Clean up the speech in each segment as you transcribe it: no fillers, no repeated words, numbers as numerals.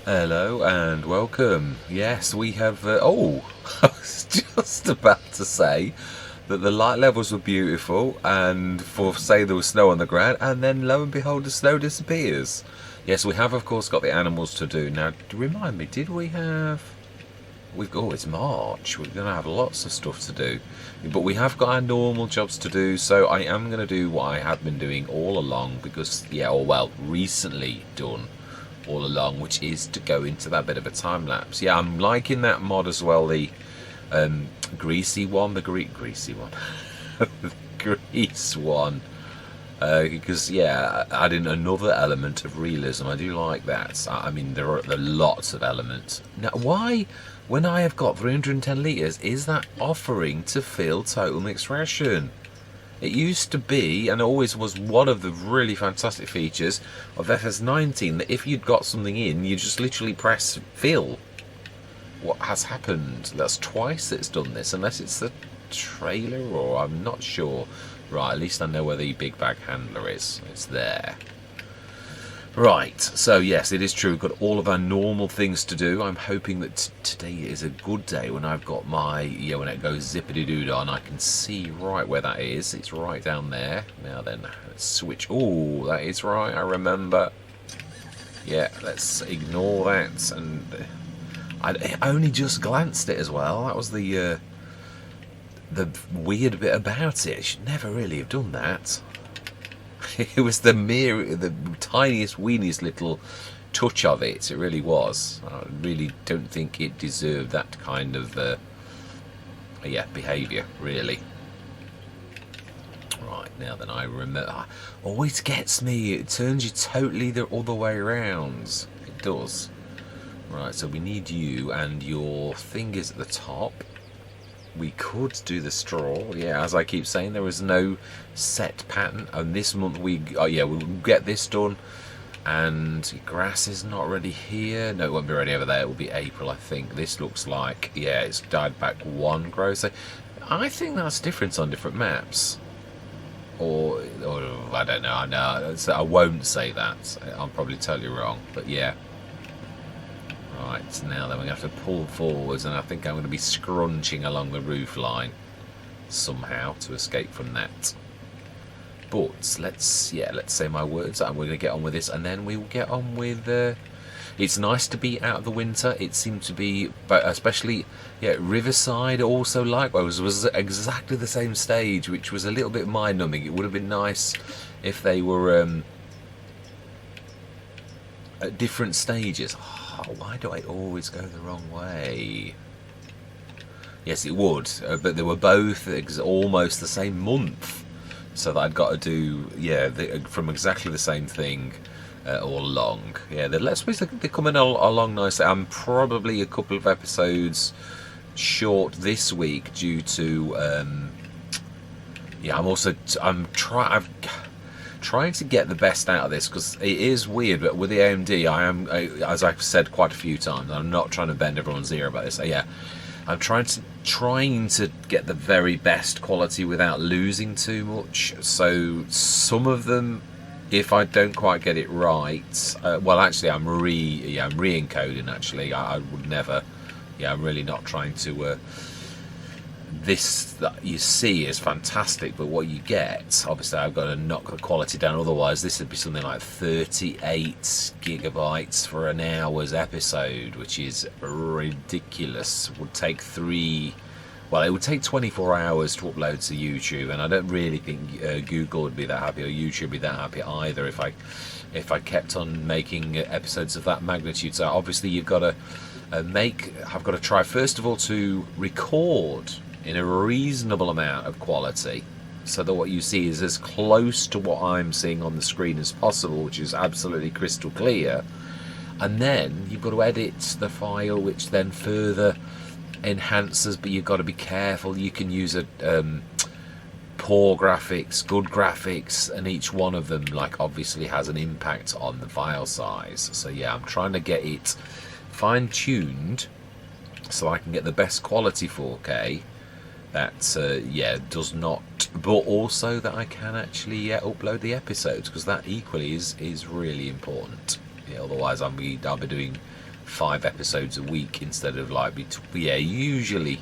Hello and welcome. Yes, we have. Oh, I was just about to say that the light levels were beautiful, and for say there was snow on the ground, and then lo and behold, the snow disappears. Yes, we have, of course, got the animals to do. Now, remind me, did we have? It's March. We're going to have lots of stuff to do, but we have got our normal jobs to do. So I am going to do what I have been doing all along, because recently done all along, which is to go into that bit of a time lapse. Yeah, I'm liking that mod as well. The greasy one, the greasy one, the grease one. Because adding another element of realism, I do like that. I mean, there are lots of elements. Now, why, when I have got 310 litres, is that offering to fill total mixed ration? It used to be, and always was, one of the really fantastic features of FS19 that if you'd got something in, you just literally press fill. What has happened? That's twice that it's done this, unless it's the trailer, or I'm not sure. Right, at least I know where the big bag handler is. It's there. Right, so yes, it is true. We've got all of our normal things to do. I'm hoping that today is a good day when I've got my, when it goes zippity-doo on, I can see right where that is. It's right down there. Now then, let's switch. Oh, that is right, I remember. Yeah, let's ignore that. And I only just glanced it as well. That was the weird bit about it. I should never really have done that. It was the tiniest, weeniest little touch of it. It really was. I really don't think it deserved that kind of behaviour, really. Right, now then, I remember. Always gets me. It turns you totally the other way around. It does. Right, so we need you, and your fingers at the top. We could do the straw, as I keep saying, there is no set pattern, and this month we'll get this done. And grass is not ready here. No, it won't be ready over there. It will be April, I think. This looks like, it's died back one grow. So I think that's different on different maps, or I don't know. I won't say that. I'll probably tell you wrong, but yeah. Right, now then we're going to have to pull forwards, and I think I'm going to be scrunching along the roof line somehow to escape from that. But let's say my words, and we're going to get on with this, and then we will get on with... it's nice to be out of the winter. It seemed to be, but especially, Riverside also likewise was exactly the same stage, which was a little bit mind-numbing. It would have been nice if they were at different stages. Why do I always go the wrong way? Yes, it would, but they were both almost the same month, so that I'd got to do from exactly the same thing all along. Yeah, let's suppose they're coming along nicely. I'm probably a couple of episodes short this week due to I'm trying to get the best out of this, because it is weird, but with the AMD, I am, as I've said quite a few times, I'm not trying to bend everyone's ear about this. I'm trying to get the very best quality without losing too much. So some of them, if I don't quite get it right, actually I'm re-encoding. Actually, I would never. I'm really not trying to. This that you see is fantastic, but what you get, obviously I've got to knock the quality down, otherwise this would be something like 38 gigabytes for an hour's episode, which is ridiculous. It would take it would take 24 hours to upload to YouTube, and I don't really think Google would be that happy, or YouTube would be that happy either, if I kept on making episodes of that magnitude. So obviously you've got to I've got to try first of all to record in a reasonable amount of quality, so that what you see is as close to what I'm seeing on the screen as possible, which is absolutely crystal clear. And then you've got to edit the file, which then further enhances, but you've got to be careful. You can use poor graphics, good graphics, and each one of them obviously has an impact on the file size. So I'm trying to get it fine-tuned so I can get the best quality 4K that does not, but also that I can actually upload the episodes, because that equally is really important. Otherwise I'll be doing 5 episodes a week instead of like usually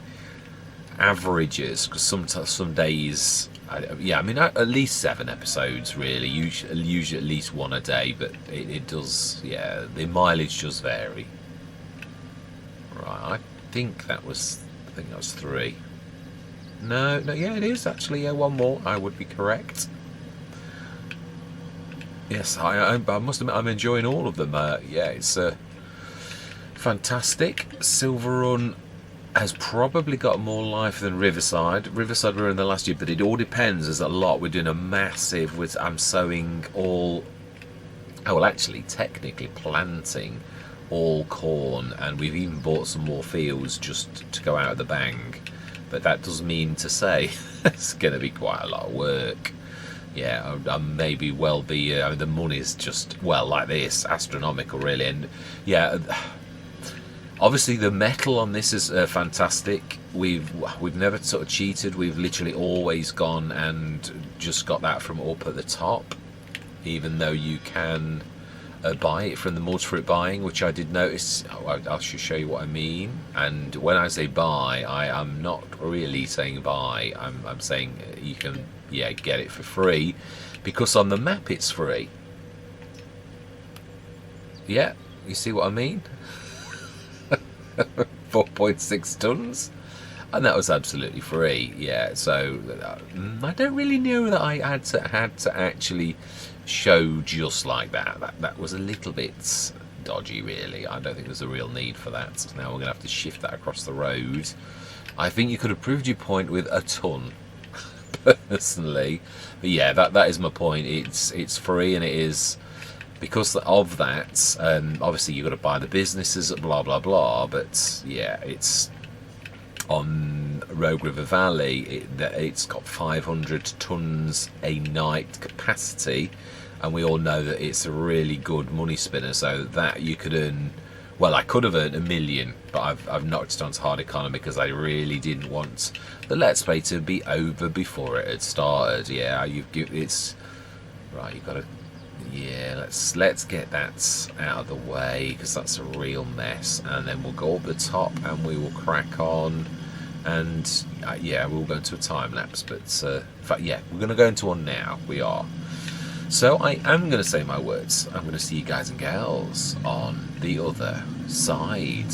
averages, because some days I mean at least 7 episodes really, usually at least 1 a day, but it does, yeah, the mileage does vary. Right, I think that was 3. No, yeah, it is actually, yeah, 1 more, I would be correct. Yes, I must admit I'm enjoying all of them. Yeah, it's fantastic. Silverrun has probably got more life than Riverside. Riverside were in the last year, but it all depends. There's a lot. We're doing a massive. I'm sowing all. Oh, well, actually, technically planting all corn, and we've even bought some more fields just to go out of the bank. But that does mean to say it's going to be quite a lot of work. Yeah, I maybe well be. I mean, the money's just, well, like this, astronomical, really. And yeah, obviously the metal on this is fantastic. We've never sort of cheated. We've literally always gone and just got that from up at the top, even though you can buy it from the multi-fruit buying, which I did notice. I should show you what I mean. And when I say buy, I am not really saying buy. I'm saying you can, yeah, get it for free, because on the map it's free. Yeah, you see what I mean? 4.6 tons, and that was absolutely free. Yeah, so I don't really know that I had to actually show just like that. That was a little bit dodgy, really. I don't think there's a real need for that. So now we're gonna have to shift that across the road. I think you could have proved your point with a ton, personally, but yeah, that is my point. It's free, and it is because of that. Obviously you've got to buy the businesses, blah blah blah, but yeah, it's on Rogue River Valley. It's got 500 tons a night capacity, and we all know that it's a really good money spinner. So that you could earn, well, I could have earned $1 million, but I've knocked it onto hard economy because I really didn't want the Let's Play to be over before it had started. Yeah, it's right. You've got to, yeah. Let's get that out of the way, because that's a real mess. And then we'll go up the top and we will crack on. And yeah, we'll go into a time lapse. But in fact, yeah, we're going to go into one now. We are. So I am going to say my words. I'm going to see you guys and gals on the other side.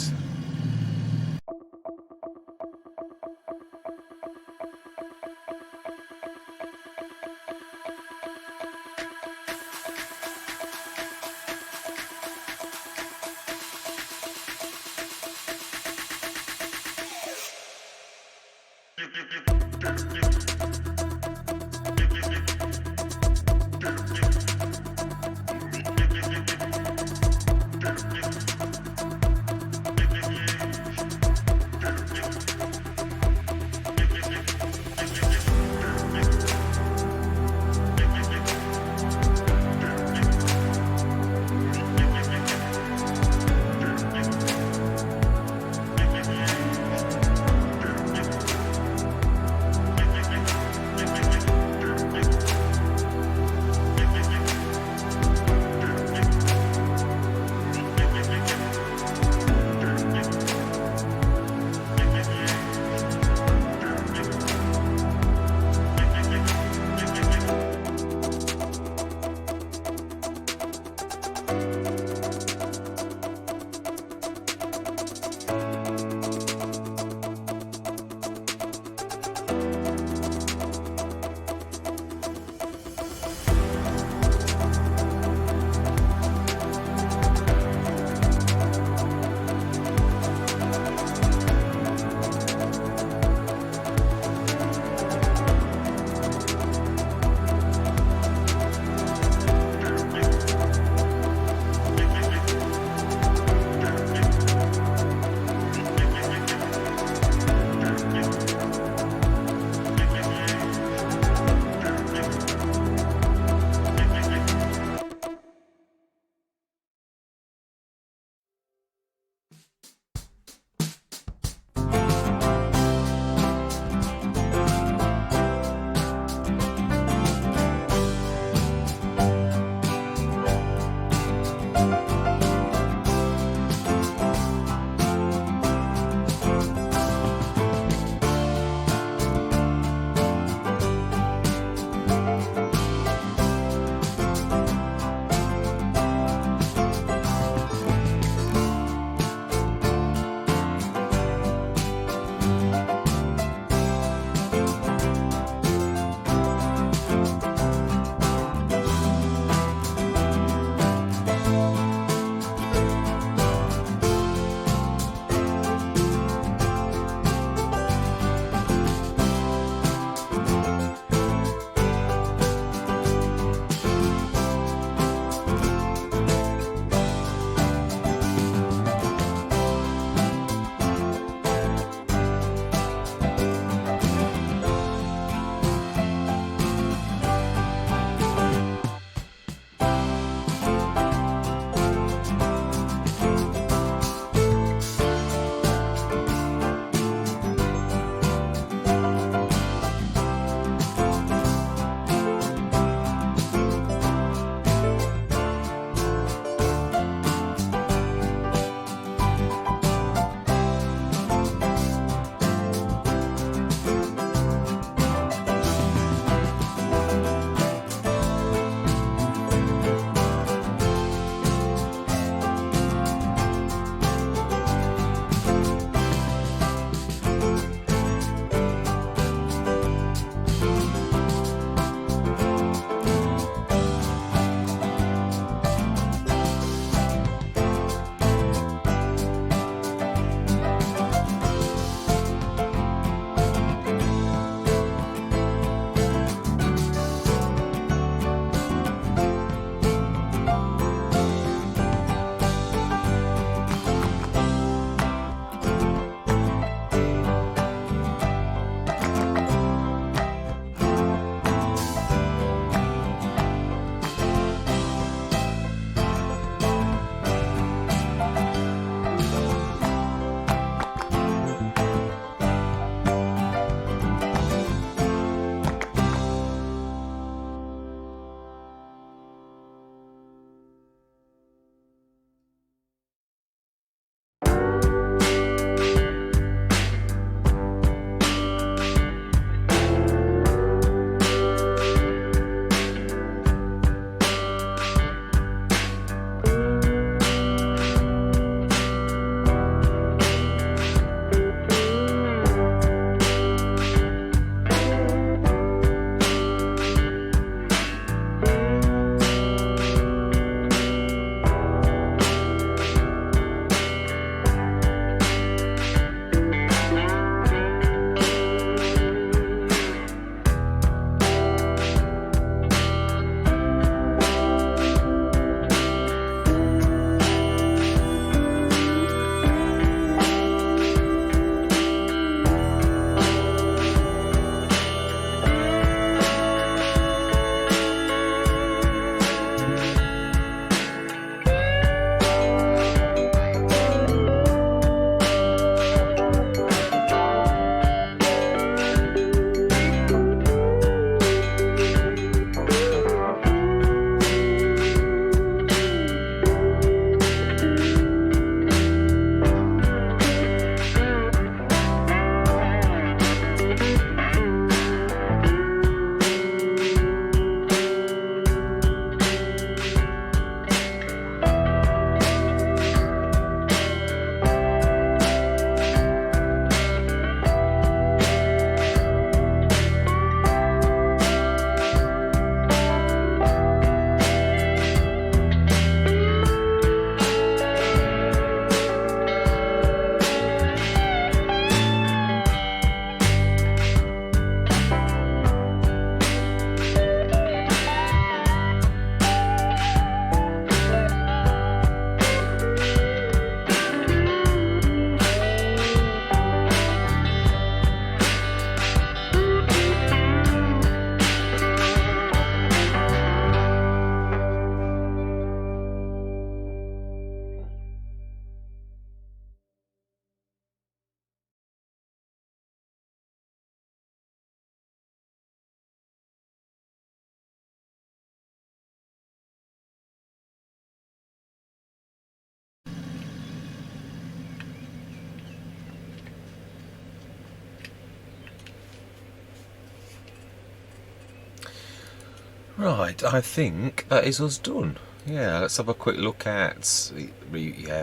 Right, I think that is us done. Yeah, let's have a quick look at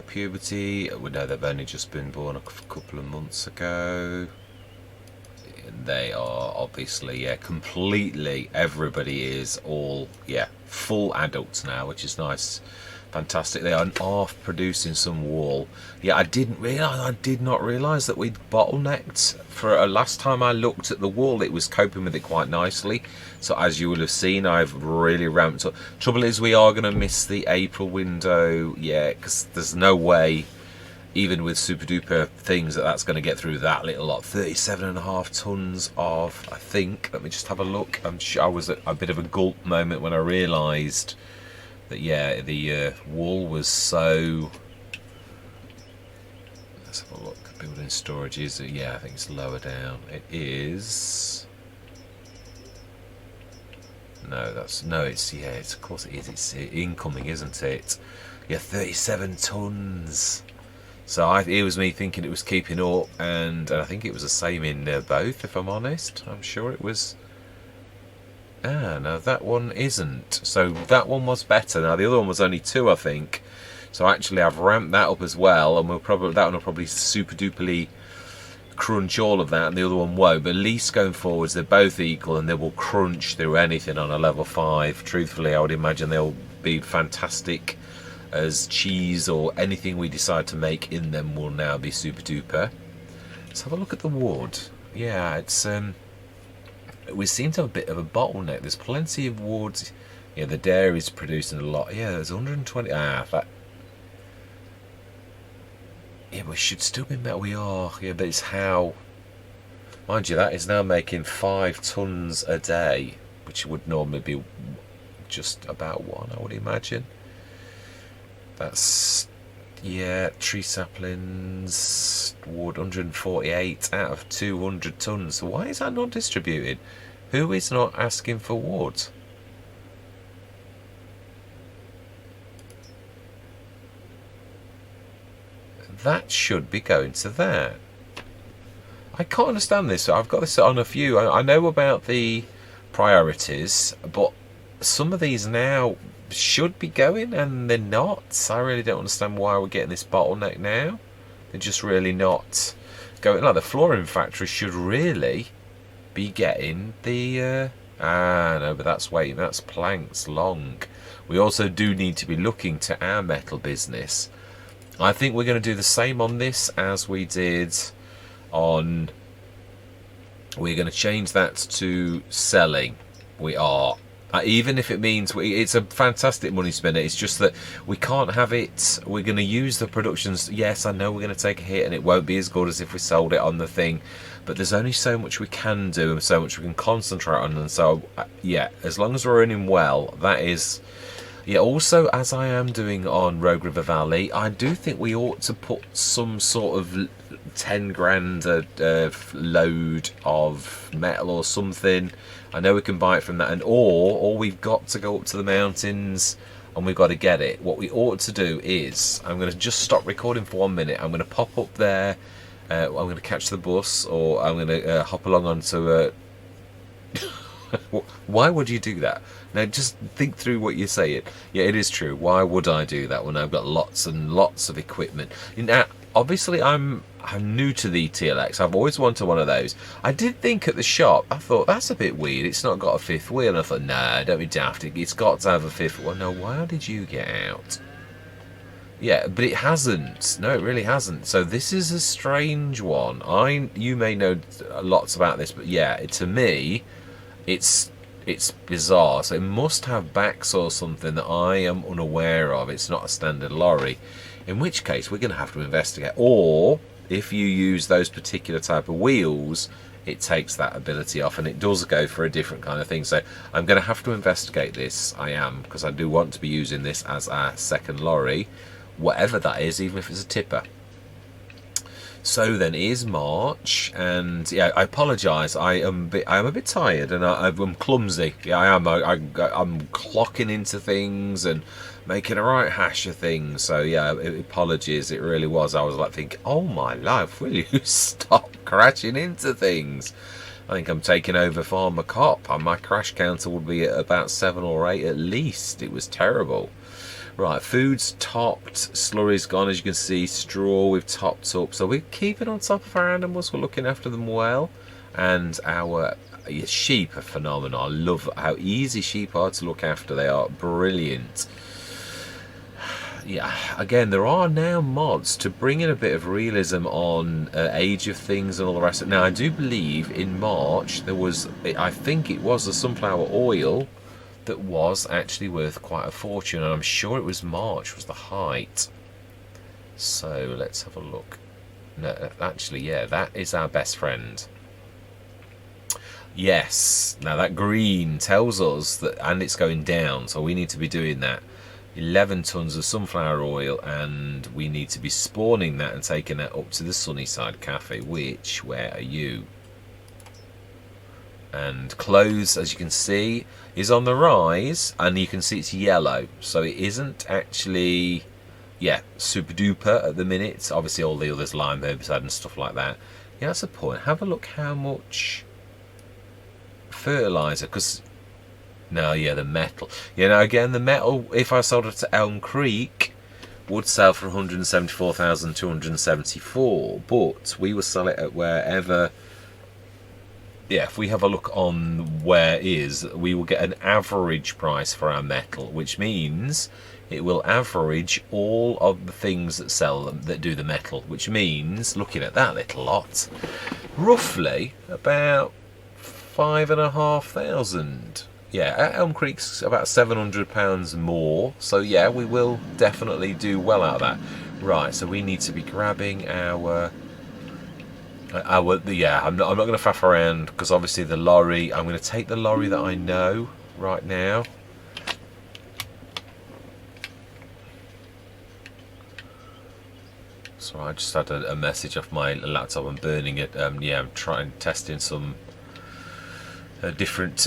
puberty. We know they've only just been born a couple of months ago. They are obviously, yeah, completely, everybody is all, yeah, full adults now, which is nice. Fantastic. They are off producing some wool. Yeah, I did not realise that we'd bottlenecked. For last time I looked at the wool, it was coping with it quite nicely. So as you will have seen, I've really ramped up. Trouble is, we are going to miss the April window, yeah, because there's no way, even with super duper things, that's going to get through that little lot. 37.5 tons of, I think, let me just have a look. I'm sure I was at a bit of a gulp moment when I realised that, yeah, the wool was so. Let's have a look. Building storage is, yeah, I think it's lower down. It is. No, that's no. It's, yeah. It's, of course it is. It's incoming, isn't it? Yeah, 37 tons. So it was me thinking it was keeping up, and I think it was the same in both, if I'm honest. I'm sure it was. Ah, no, that one isn't. So that one was better. Now the other one was only 2, I think. So actually, I've ramped that up as well, and that one will probably super duperly crunch all of that, and the other one won't. But at least going forwards, they're both equal, and they will crunch through anything on a level 5. Truthfully, I would imagine they'll be fantastic as cheese, or anything we decide to make in them will now be super duper. Let's have a look at the wood. Yeah, it's we seem to have a bit of a bottleneck. There's plenty of wood. Yeah, the dairy's producing a lot. Yeah, there's 120. That. Yeah, we should still be met. We are. Yeah, but it's how. Mind you, that is now making 5 tons a day, which would normally be just about 1, I would imagine. That's, yeah, tree saplings, wood, 148 out of 200 tons. So why is that not distributed? Who is not asking for wood? That should be going to that. I can't understand this. I've got this on a few. I know about the priorities, but some of these now should be going and they're not. I really don't understand why we're getting this bottleneck now. They're just really not going. Like the flooring factory should really be getting the no, but that's waiting. That's planks long. We also do need to be looking to our metal business. I think we're going to do the same on this as we did on. We're going to change that to selling. We are. Even if it means it's a fantastic money spinner, it's just that we can't have it. We're going to use the productions. Yes, I know we're going to take a hit, and it won't be as good as if we sold it on the thing. But there's only so much we can do, and so much we can concentrate on. And so, yeah, as long as we're earning well, that is. Yeah. Also, as I am doing on Rogue River Valley, I do think we ought to put some sort of 10 grand load of metal or something. I know we can buy it from that, and or we've got to go up to the mountains and we've got to get it. What we ought to do is, I'm going to just stop recording for 1 minute. I'm going to pop up there. I'm going to catch the bus, or I'm going to hop along onto. Why would you do that? Now, just think through what you're saying. Yeah, it is true. Why would I do that when I've got lots and lots of equipment? Now, obviously, I'm new to the TLX. I've always wanted one of those. I did think at the shop, I thought, that's a bit weird. It's not got a 5th wheel. And I thought, nah, don't be daft. It's got to have a 5th wheel. No, why did you get out? Yeah, but it hasn't. No, it really hasn't. So this is a strange one. You may know lots about this, but yeah, to me, it's bizarre. So it must have backs or something that I am unaware of. It's not a standard lorry. In which case, we're going to have to investigate. Or if you use those particular type of wheels, it takes that ability off, and it does go for a different kind of thing. So I'm going to have to investigate this. I am, because I do want to be using this as a second lorry, whatever that is, even if it's a tipper. So then it is March, and yeah, I apologise. I am a bit tired, and I'm clumsy. Yeah, I am. I'm clocking into things and making a right hash of things. So yeah, apologies. It really was. I was like thinking, oh my life, will you stop crashing into things? I think I'm taking over Farmer Cop, and my crash counter would be at about 7 or 8 at least. It was terrible. Right, food's topped, slurry's gone, as you can see, straw we've topped up. So we're keeping on top of our animals, we're looking after them well. And our sheep are phenomenal. I love how easy sheep are to look after. They are brilliant. Yeah, again, there are now mods to bring in a bit of realism on age of things and all the rest of it. Now, I do believe in March there was, I think it was the sunflower oil that was actually worth quite a fortune, and I'm sure it was March was the height. So let's have a look. No, actually, yeah, that is our best friend. Yes, now that green tells us that, and it's going down, so we need to be doing that. 11 tons of sunflower oil, and we need to be spawning that and taking that up to the Sunnyside Cafe, which, where are you? And clothes, as you can see, is on the rise, and you can see it's yellow, so it isn't actually, yeah, super duper at the minute. Obviously all the others, lime, herbicide and stuff like that. Yeah, that's the point. Have a look how much fertilizer, because no, yeah, the metal, you know, again, the metal, if I sold it to Elm Creek, would sell for 174,274, but we will sell it at wherever. Yeah, if we have a look on where is, we will get an average price for our metal, which means it will average all of the things that sell them, that do the metal, which means, looking at that little lot, roughly about 5,500. Yeah, at Elm Creek's about £700 more, so yeah, we will definitely do well out of that. Right, so we need to be grabbing our yeah, I'm not going to faff around, because obviously the lorry, I'm going to take the lorry that I know right now. So I just had a message off my laptop. I'm burning it. Yeah, I'm testing some different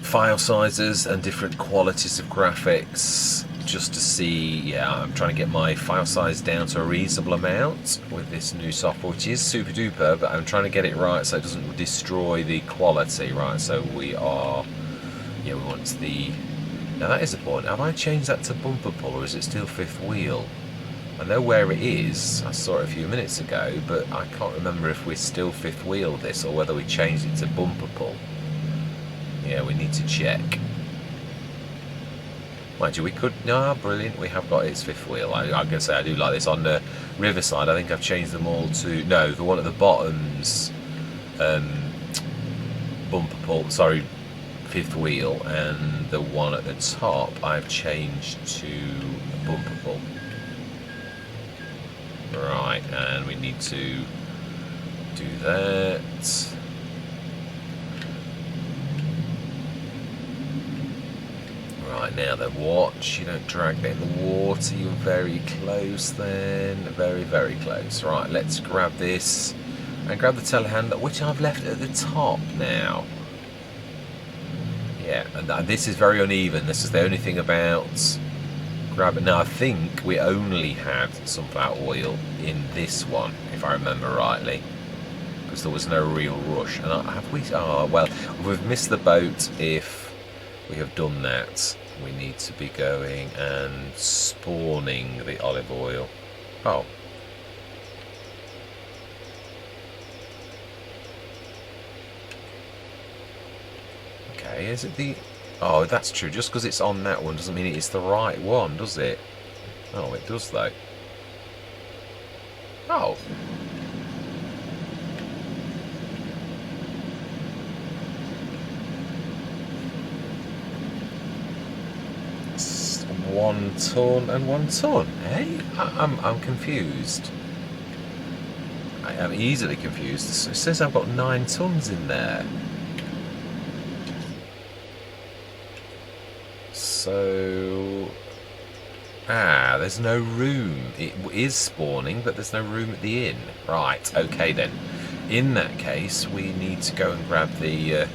file sizes and different qualities of graphics, just to see. Yeah, I'm trying to get my file size down to a reasonable amount with this new software, which is super duper, but I'm trying to get it right so it doesn't destroy the quality. Right, so we are, yeah, we want the, now that is the point, have I changed that to bumper pull, or is it still fifth wheel? I know where it is, I saw it a few minutes ago, but I can't remember if we're still fifth wheel this, or whether we changed it to bumper pull. Yeah, we need to check. Mind you, we could, no, brilliant, we have got its fifth wheel. I'm going to say I do like this. On the Riverside, I think I've changed them all to, no, the one at the bottom's bumper pull, sorry, fifth wheel, and the one at the top I've changed to bumper pull. Right, and we need to do that. Right, now then, watch, you don't drag that in the water, you're very close then, very, very close. Right, let's grab this, and grab the telehandler, which I've left at the top now. Yeah, and this is very uneven, this is the only thing about grabbing. Now, I think we only had sunflower oil in this one, if I remember rightly, because there was no real rush. And have we, oh, well, we've missed the boat if we have done that. We need to be going and spawning the olive oil. Oh. Okay, is it the... Oh, that's true. Just because it's on that one doesn't mean it's the right one, does it? Oh, it does though. Oh. It's 1 ton and 1 ton, eh? I'm confused. I am easily confused. It says I've got 9 tons in there. So, there's no room. It is spawning, but there's no room at the inn. Right, okay then. In that case, we need to go and grab the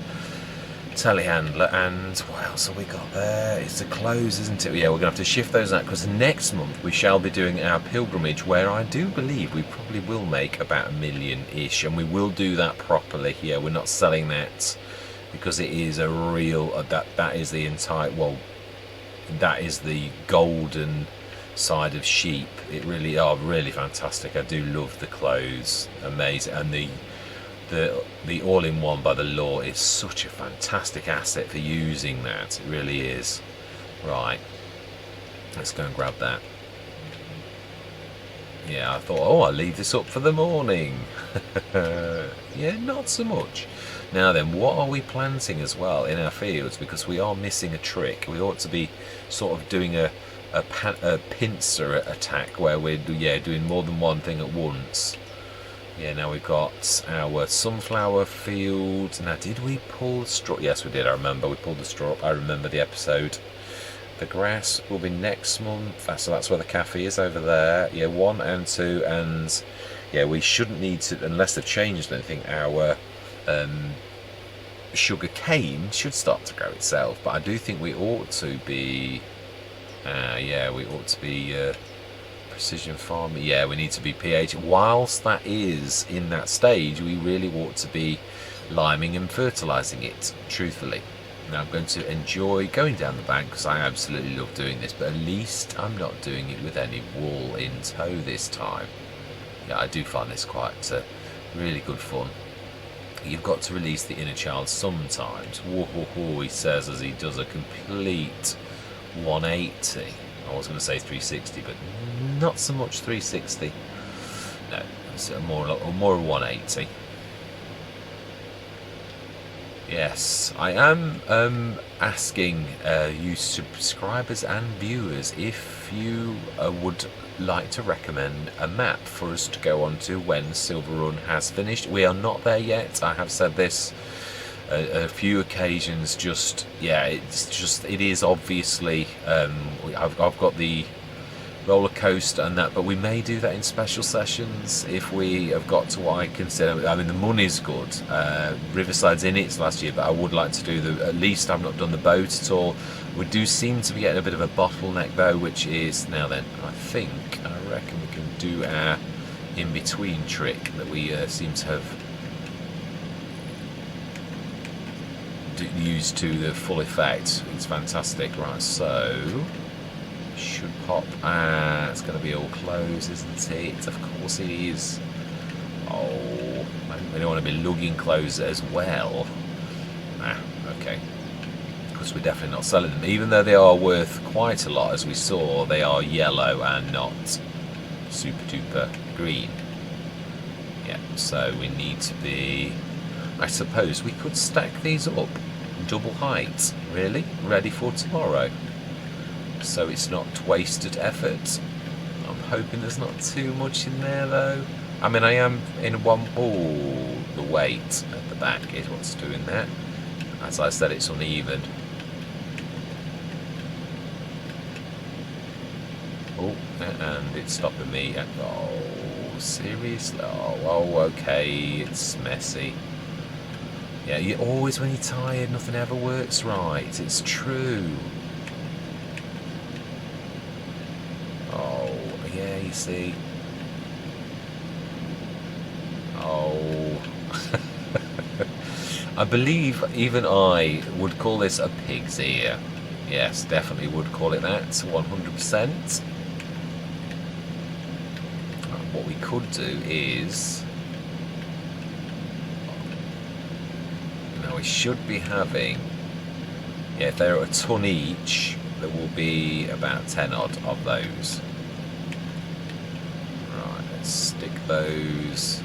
telehandler, and what else have we got there? It's the clothes, isn't it? Yeah, we're going to have to shift those out, because next month we shall be doing our pilgrimage, where I do believe we probably will make about $1 million-ish, and we will do that properly. Yeah, we're not selling that, because it is a real, that is the entire, well, that is the golden side of sheep. It really are really fantastic. I do love the clothes, amazing, and the all-in-one by the law is such a fantastic asset for using that. It really is. Right, let's go and grab that. Yeah, I thought, oh, I'll leave this up for the morning. Yeah, not so much. Now then, what are we planting as well in our fields? Because we are missing a trick. We ought to be sort of doing a pincer attack, where we're doing more than one thing at once. Yeah, now we've got our sunflower field. Now, did we pull the straw? Yes, we did. I remember we pulled the straw. I remember the episode. The grass will be next month. So that's where the cafe is, over there. Yeah, 1 and 2, and yeah, we shouldn't need to, unless they've changed anything. Our sugar cane should start to grow itself, but I do think we ought to be. Yeah, we ought to be. Precision farming, yeah, we need to be pH. Whilst that is in that stage, we really ought to be liming and fertilizing it, truthfully. Now I'm going to enjoy going down the bank, because I absolutely love doing this, but at least I'm not doing it with any wool in tow this time. Yeah, I do find this quite really good fun. You've got to release the inner child sometimes. Whoa, he says, as he does a complete 180. I was going to say 360, but not so much 360. No, it's more 180. Yes, I am asking you subscribers and viewers if you would like to recommend a map for us to go on to when Silverrun has finished. We are not there yet. I have said this a few occasions. Just yeah, it is obviously I've got the roller coaster and that, but we may do that in special sessions if we have got to what I consider. I mean, the money's good. Riverside's in it last year, but I would like to do at least I've not done the boat at all. We do seem to be getting a bit of a bottleneck though, which is now then I reckon we can do our in-between trick that we seem to have used to the full effect. It's fantastic. Right, so should pop. It's going to be all closed, isn't it? Of course it is. Oh, we don't want to be lugging clothes as well. Okay, because we're definitely not selling them, even though they are worth quite a lot. As we saw, they are yellow and not super duper green. Yeah, so we need to be, I suppose we could stack these up double height, really, ready for tomorrow, so it's not wasted effort. I'm hoping there's not too much in there though. I mean, I am in one. Oh, the weight at the back is what's doing that. As I said, it's uneven. Oh, and it's stopping me. Oh, seriously? Oh, okay, it's messy. Yeah, you always, when you're tired, nothing ever works right. It's true. Oh, yeah, you see. Oh. I believe even I would call this a pig's ear. Yes, definitely would call it that, 100%. What we could do is, we should be having, yeah, if they're a ton each, there will be about 10 odd of those. Right, let's stick those.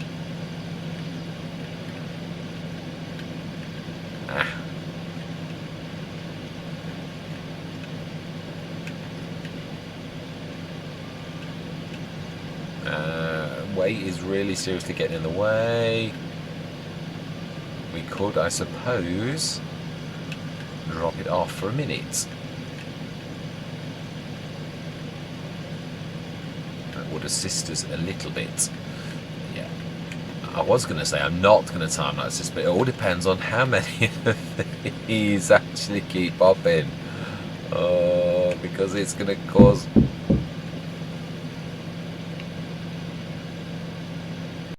Weight is really seriously getting in the way. We could, I suppose, drop it off for a minute. That would assist us a little bit. Yeah. I was going to say I'm not going to time lapse this, but it all depends on how many of these actually keep popping. Oh, because it's going to cause